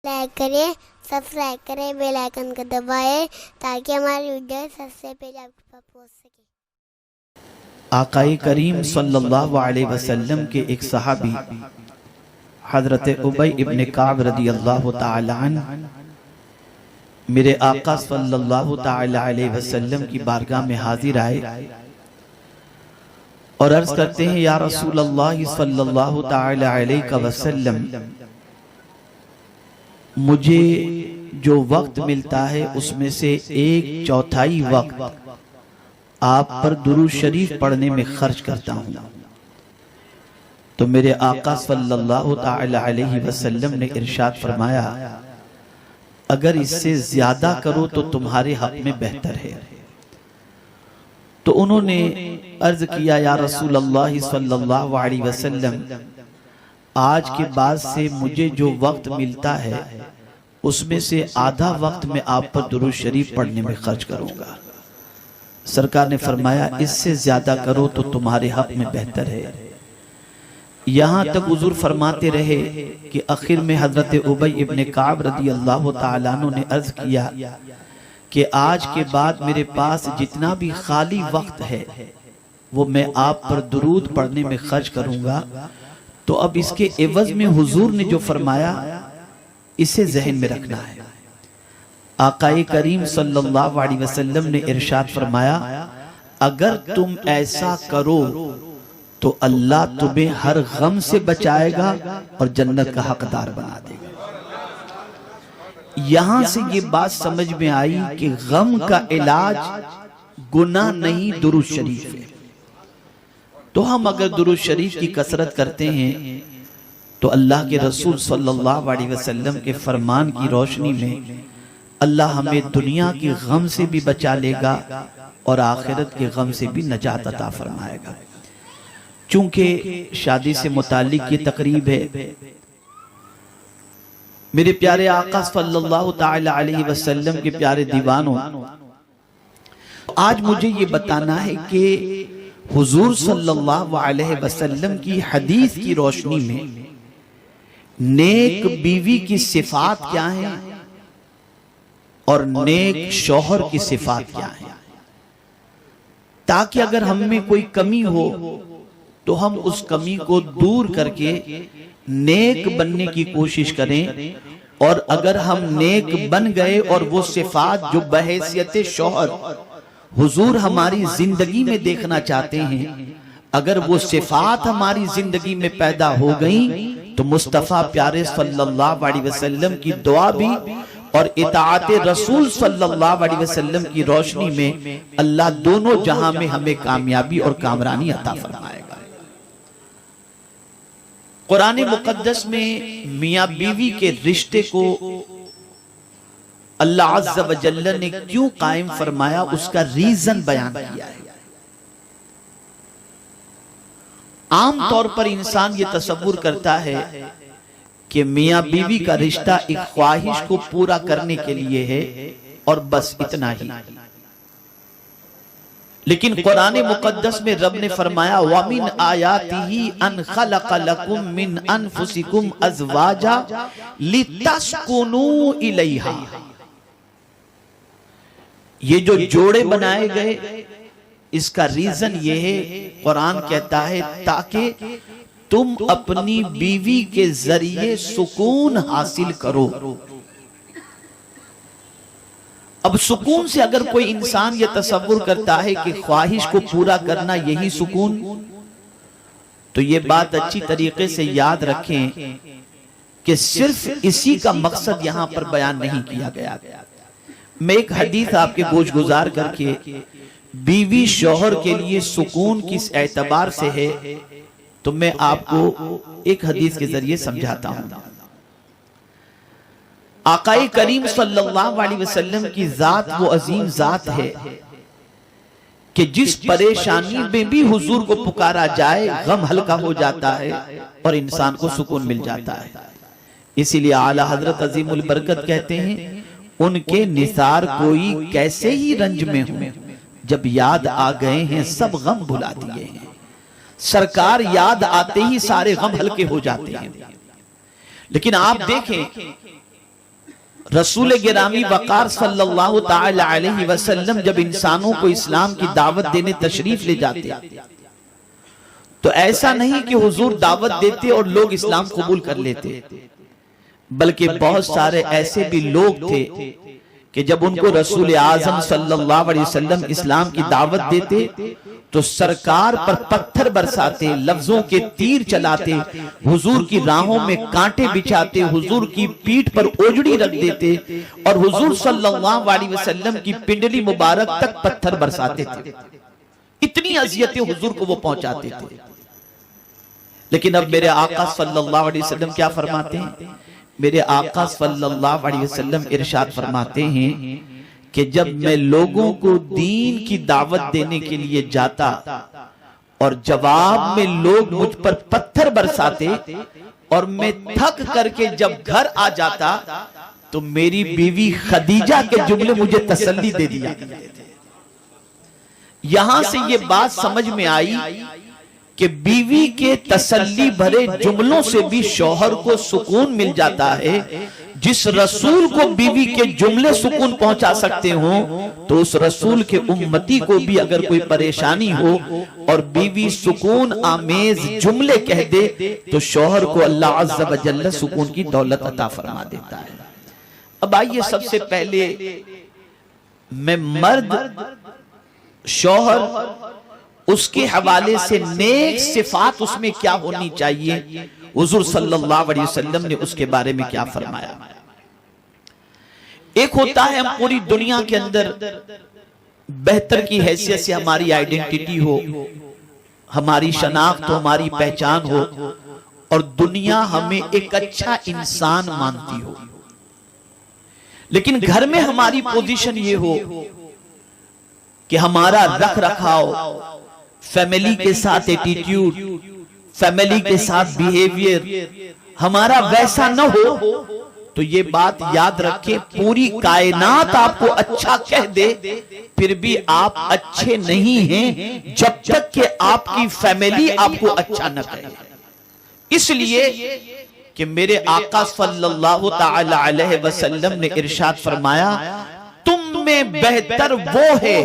Like کریں، subscribe کریں، bell icon کو دبائیں تاکہ ہماری ویڈیو سب سے پہلے آپ کے پاس پہنچ سکے۔ آقائے کریم صلی اللہ علیہ وسلم کے ایک صحابی حضرت ابی ابن کعب رضی اللہ تعالی عنہ میرے آقا صلی اللہ تعالی علیہ وسلم کی بارگاہ میں حاضر آئے اور عرض کرتے ہیں یا رسول اللہ صلی اللہ تعالی علیہ وسلم، مجھے جو وقت ملتا ہے اس میں سے 1/4 وقت آپ پر درود شریف پڑھنے میں خرچ کرتا ہوں۔ تو میرے آقا صلی اللہ تعالی علیہ وسلم نے ارشاد فرمایا، اگر اس سے زیادہ کرو تو تمہارے حق میں بہتر ہے۔ تو انہوں نے عرض کیا یا رسول اللہ صلی اللہ علیہ وسلم، آج کے بعد سے مجھے جو وقت ملتا ہے اس میں سے آدھا وقت میں آپ پر درود شریف پڑھنے میں خرچ کروں گا۔ سرکار نے فرمایا اس سے زیادہ کرو تو تمہارے حق میں بہتر ہے۔ یہاں تک حضور فرماتے رہے کہ آخر میں حضرت ابی ابن کعب رضی اللہ تعالیٰ عنہ نے عرض کیا کہ آج کے بعد میرے پاس جتنا بھی خالی وقت ہے وہ میں آپ پر درود پڑھنے میں خرچ کروں گا۔ تو اب اس کے عوض میں حضور نے جو فرمایا اسے ذہن میں رکھنا ہے۔ آقائے کریم صلی اللہ علیہ وسلم نے ارشاد فرمایا، اگر تم ایسا کرو تو اللہ تمہیں ہر غم سے بچائے گا اور جنت کا حقدار بنا دے گا۔ یہاں سے یہ بات سمجھ میں آئی کہ غم کا علاج گناہ نہیں، درود شریف ہے۔ تو ہم اگر درود شریف کی کثرت کرتے ہیں تو اللہ کے رسول صلی اللہ علیہ وسلم کے فرمان کی روشنی میں اللہ ہمیں دنیا کی غم سے بھی بچا لے گا اور آخرت کے غم سے بھی نجات عطا فرمائے گا۔ چونکہ شادی سے متعلق یہ تقریب ہے، میرے پیارے آقا صلی اللہ تعالی علیہ وسلم کے پیارے دیوانوں، آج مجھے یہ بتانا ہے کہ حضور صلی اللہ علیہ وسلم کی حدیث کی روشنی میں نیک بیوی کی صفات کیا ہیں اور نیک شوہر کی صفات کیا ہیں، تاکہ اگر ہم میں کوئی کمی ہو تو ہم اس کمی کو دور کر کے نیک بننے کی کوشش کریں، اور اگر ہم نیک بن گئے اور وہ صفات جو بحیثیت شوہر حضور ہماری زندگی میں دیکھنا چاہتے ہیں، اگر وہ صفات ہماری زندگی میں پیدا ہو گئیں تو مصطفیٰ پیارے صلی اللہ علیہ وسلم کی دعا بھی اور اطاعت رسول صلی اللہ علیہ وسلم کی روشنی میں اللہ دونوں جہاں میں ہمیں کامیابی اور کامرانی عطا فرمائے گا۔ قرآن مقدس میں میاں بیوی کے رشتے کو اللہ عز و جل نے کیوں قائم فرمایا اس کا ریزن بیان کیا ہے۔ عام طور پر انسان یہ تصور کرتا ہے کہ میاں بیوی کا رشتہ ایک خواہش کو پورا کرنے کے لیے ہے اور بس اتنا ہی، لیکن قرآن مقدس میں رب نے فرمایا وَمِنْ آيَاتِهِ أَنْ خَلَقَ لَكُم مِّنْ أَنفُسِكُمْ أَزْوَاجًا لِتَسْكُنُوا إِلَيْهَا۔ یہ جو جوڑے بنائے گئے اس کا ریزن یہ ہے، قرآن کہتا ہے تاکہ تم اپنی بیوی کے ذریعے سکون حاصل کرو۔ اب سکون سے اگر کوئی انسان یہ تصور کرتا ہے کہ خواہش کو پورا کرنا یہی سکون، تو یہ بات اچھی طریقے سے یاد رکھیں کہ صرف اسی کا مقصد یہاں پر بیان نہیں کیا گیا۔ میں ایک حدیث آپ کے گوش گزار کر کے بیوی شوہر کے لیے سکون کس اعتبار سے ہے تو میں آپ کو ایک حدیث کے ذریعے سمجھاتا ہوں۔ آقائے کریم صلی اللہ علیہ وسلم کی ذات وہ عظیم ذات ہے کہ جس پریشانی میں بھی حضور کو پکارا جائے غم ہلکا ہو جاتا ہے اور انسان کو سکون مل جاتا ہے۔ اسی لیے اعلیٰ حضرت عظیم البرکت کہتے ہیں ان کے نثار کوئی کیسے ہی رنج میں ہوں، جب یاد آ گئے ہیں سب غم بھلا دیے ہیں۔ سرکار یاد آتے ہی سارے غم ہلکے ہو جاتے ہیں۔ لیکن آپ دیکھیں رسول گرامی وقار صلی اللہ تعالی علیہ وسلم جب انسانوں کو اسلام کی دعوت دینے تشریف لے جاتے تو ایسا نہیں کہ حضور دعوت دیتے اور لوگ اسلام قبول کر لیتے، بلکہ بہت سارے ایسے بھی لوگ تھے کہ جب ان کو رسول اعظم صلی اللہ علیہ وسلم اسلام کی دعوت دیتے تو سرکار پر پتھر برساتے، لفظوں کے تیر چلاتے، حضور کی راہوں میں کانٹے بچھاتے، حضور کی پیٹھ پر اوجڑی رکھ دیتے اور حضور صلی اللہ علیہ وسلم کی پنڈلی مبارک تک پتھر برساتے تھے۔ اتنی اذیتیں حضور کو وہ پہنچاتے تھے۔ لیکن اب میرے آقا صلی اللہ علیہ وسلم کیا فرماتے ہیں؟ میرے آقا صلی اللہ علیہ وسلم ارشاد فرماتے ہیں کہ جب میں لوگوں کو دین کی دعوت دینے کے لیے جاتا اور جواب میں لوگ مجھ پر پتھر برساتے اور میں تھک کر کے جب گھر آ جاتا تو میری بیوی خدیجہ کے جملے مجھے تسلی دے دیا۔ یہاں سے یہ بات سمجھ میں آئی کہ بیوی کے تسلی بھرے جملوں سے بھی شوہر کو سکون مل جاتا ہے۔ جس رسول کو بیوی کے جملے سکون پہنچا سکتے ہوں تو اس رسول کے امتی کو بھی اگر کوئی پریشانی ہو اور بیوی سکون آمیز جملے کہہ دے تو شوہر کو اللہ عز و جل سکون کی دولت عطا فرما دیتا ہے۔ اب آئیے سب سے پہلے میں مرد شوہر اس کے حوالے سے نیک صفات اس میں کیا ہونی چاہیے، حضور صلی اللہ علیہ وسلم نے اس کے بارے میں کیا فرمایا۔ ایک ہوتا ہے ہم پوری دنیا کے اندر بہتر کی حیثیت سے ہماری آئیڈینٹیٹی ہو، ہماری شناخت ہو، ہماری پہچان ہو اور دنیا ہمیں ایک اچھا انسان مانتی ہو، لیکن گھر میں ہماری پوزیشن یہ ہو کہ ہمارا رکھ رکھاؤ، فیملی کے ساتھ ایٹیٹیوڈ، فیملی کے ساتھ بیہیوئر ہمارا ویسا نہ ہو تو یہ بات یاد رکھیں پوری کائنات آپ کو اچھا کہہ دے پھر بھی آپ اچھے نہیں ہیں جب تک کہ آپ کی فیملی آپ کو اچھا نہ کہے۔ اس لیے کہ میرے آقا صلی اللہ تعالی علیہ وسلم نے ارشاد فرمایا تم میں بہتر وہ ہے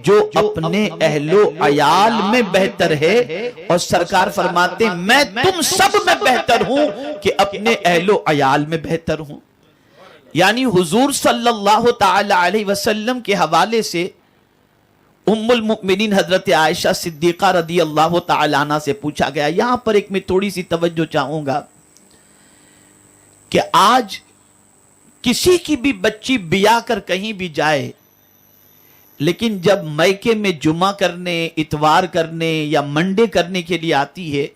جو اپنے اہل و عیال میں بہتر ہے، اور سرکار فرماتے ہیں میں تم سب میں بہتر ہوں کہ اپنے اہل و عیال میں بہتر ہوں۔ یعنی حضور صلی اللہ تعالی علیہ وسلم کے حوالے سے ام المؤمنین حضرت عائشہ صدیقہ رضی اللہ تعالی عنہ سے پوچھا گیا۔ یہاں پر ایک میں تھوڑی سی توجہ چاہوں گا کہ آج کسی کی بھی بچی بیاہ کر کہیں بھی جائے لیکن جب میکے میں جمعہ کرنے، اتوار کرنے یا منڈے کرنے کے لیے آتی ہے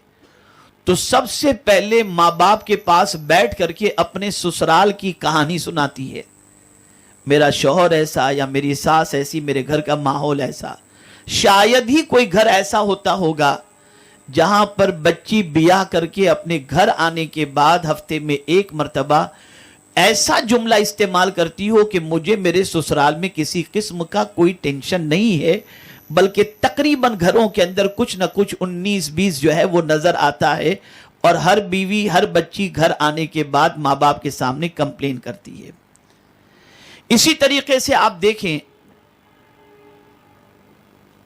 تو سب سے پہلے ماں باپ کے پاس بیٹھ کر کے اپنے سسرال کی کہانی سناتی ہے۔ میرا شوہر ایسا یا میری ساس ایسی، میرے گھر کا ماحول ایسا۔ شاید ہی کوئی گھر ایسا ہوتا ہوگا جہاں پر بچی بیاہ کر کے اپنے گھر آنے کے بعد ہفتے میں ایک مرتبہ ایسا جملہ استعمال کرتی ہو کہ مجھے میرے سسرال میں کسی قسم کا کوئی ٹینشن نہیں ہے، بلکہ تقریباً گھروں کے اندر کچھ نہ کچھ 19-20 جو ہے وہ نظر آتا ہے، اور ہر بیوی ہر بچی گھر آنے کے بعد ماں باپ کے سامنے کمپلین کرتی ہے۔ اسی طریقے سے آپ دیکھیں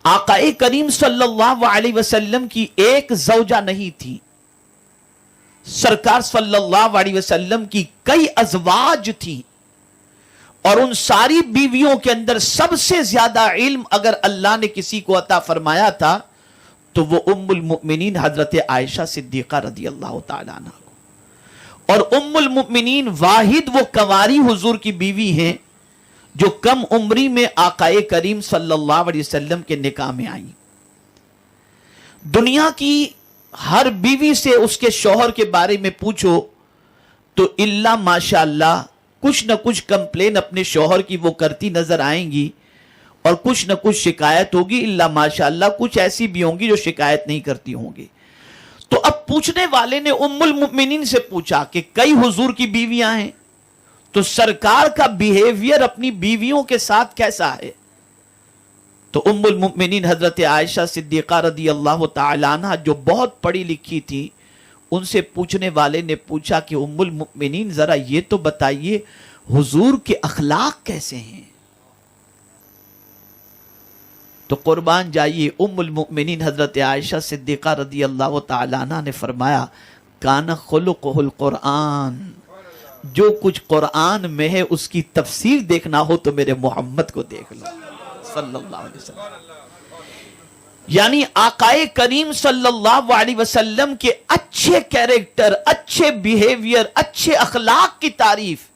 آقا کریم صلی اللہ علیہ وسلم کی ایک زوجہ نہیں تھی، سرکار صلی اللہ علیہ وسلم کی کئی ازواج تھی، اور ان ساری بیویوں کے اندر سب سے زیادہ علم اگر اللہ نے کسی کو عطا فرمایا تھا تو وہ ام المؤمنین حضرت عائشہ صدیقہ رضی اللہ تعالیٰ عنہ کو۔ اور ام المؤمنین واحد وہ کنواری حضور کی بیوی ہیں جو کم عمری میں آقا کریم صلی اللہ علیہ وسلم کے نکاح میں آئیں۔ دنیا کی ہر بیوی سے اس کے شوہر کے بارے میں پوچھو تو اللہ ماشاءاللہ کچھ نہ کچھ کمپلین اپنے شوہر کی وہ کرتی نظر آئیں گی، اور کچھ نہ کچھ شکایت ہوگی، اللہ ماشاءاللہ کچھ ایسی بھی ہوں گی جو شکایت نہیں کرتی ہوں گی۔ تو اب پوچھنے والے نے ام المؤمنین سے پوچھا کہ کئی حضور کی بیویاں ہیں تو سرکار کا بیہیویئر اپنی بیویوں کے ساتھ کیسا ہے؟ تو ام المؤمنین حضرت عائشہ صدیقہ رضی اللہ تعالی عنہ جو بہت پڑھی لکھی تھی، ان سے پوچھنے والے نے پوچھا کہ ام المؤمنین ذرا یہ تو بتائیے حضور کے اخلاق کیسے ہیں. تو قربان جائیے ام المؤمنین حضرت عائشہ صدیقہ رضی اللہ تعالیٰ عنہ نے فرمایا کان خلقہ القرآن، جو کچھ قرآن میں ہے اس کی تفسیر دیکھنا ہو تو میرے محمد کو دیکھ لو صلی اللہ علیہ وسلم. یعنی آقائے کریم صلی اللہ علیہ وسلم کے اچھے کیریکٹر، اچھے بیہیویئر، اچھے اخلاق کی تعریف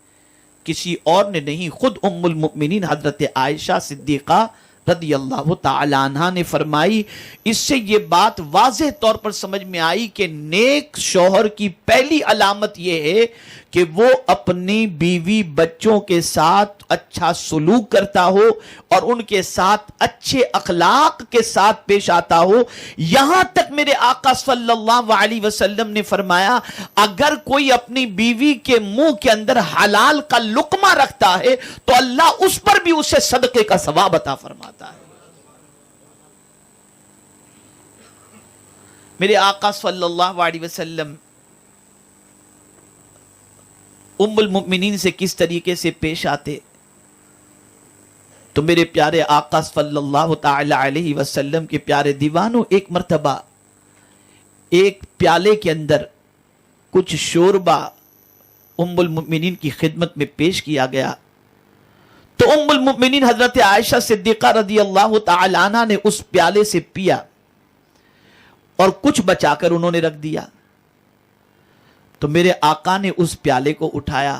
کسی اور نے نہیں، خود ام المؤمنین حضرت عائشہ صدیقہ رضی اللہ تعالی عنہ نے فرمائی. اس سے یہ بات واضح طور پر سمجھ میں آئی کہ نیک شوہر کی پہلی علامت یہ ہے کہ وہ اپنی بیوی بچوں کے ساتھ اچھا سلوک کرتا ہو اور ان کے ساتھ اچھے اخلاق کے ساتھ پیش آتا ہو. یہاں تک میرے آقا صلی اللہ علیہ وسلم نے فرمایا اگر کوئی اپنی بیوی کے منہ کے اندر حلال کا لقمہ رکھتا ہے تو اللہ اس پر بھی اسے صدقے کا ثواب عطا فرماتا ہے. میرے آقا صلی اللہ علیہ وسلم ام المؤمنین سے کس طریقے سے پیش آتے تو میرے پیارے آقا صلی اللہ تعالی علیہ وسلم کے پیارے دیوانوں، ایک مرتبہ ایک پیالے کے اندر کچھ شوربہ ام المؤمنین کی خدمت میں پیش کیا گیا تو ام المؤمنین حضرت عائشہ صدیقہ رضی اللہ تعالی عنہ نے اس پیالے سے پیا اور کچھ بچا کر انہوں نے رکھ دیا. تو میرے آقا نے اس پیالے کو اٹھایا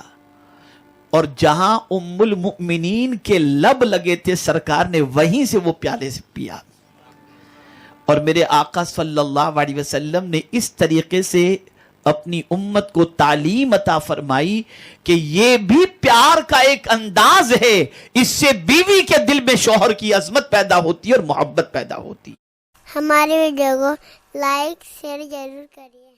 اور جہاں ام المؤمنین کے لب لگے تھے سرکار نے وہیں سے وہ پیالے سے پیا. اور میرے آقا صلی اللہ علیہ وسلم نے اس طریقے سے اپنی امت کو تعلیم عطا فرمائی کہ یہ بھی پیار کا ایک انداز ہے، اس سے بیوی کے دل میں شوہر کی عظمت پیدا ہوتی ہے اور محبت پیدا ہوتی ہے. ہماری ویڈیو کو لائک شیئر ضرور کریے.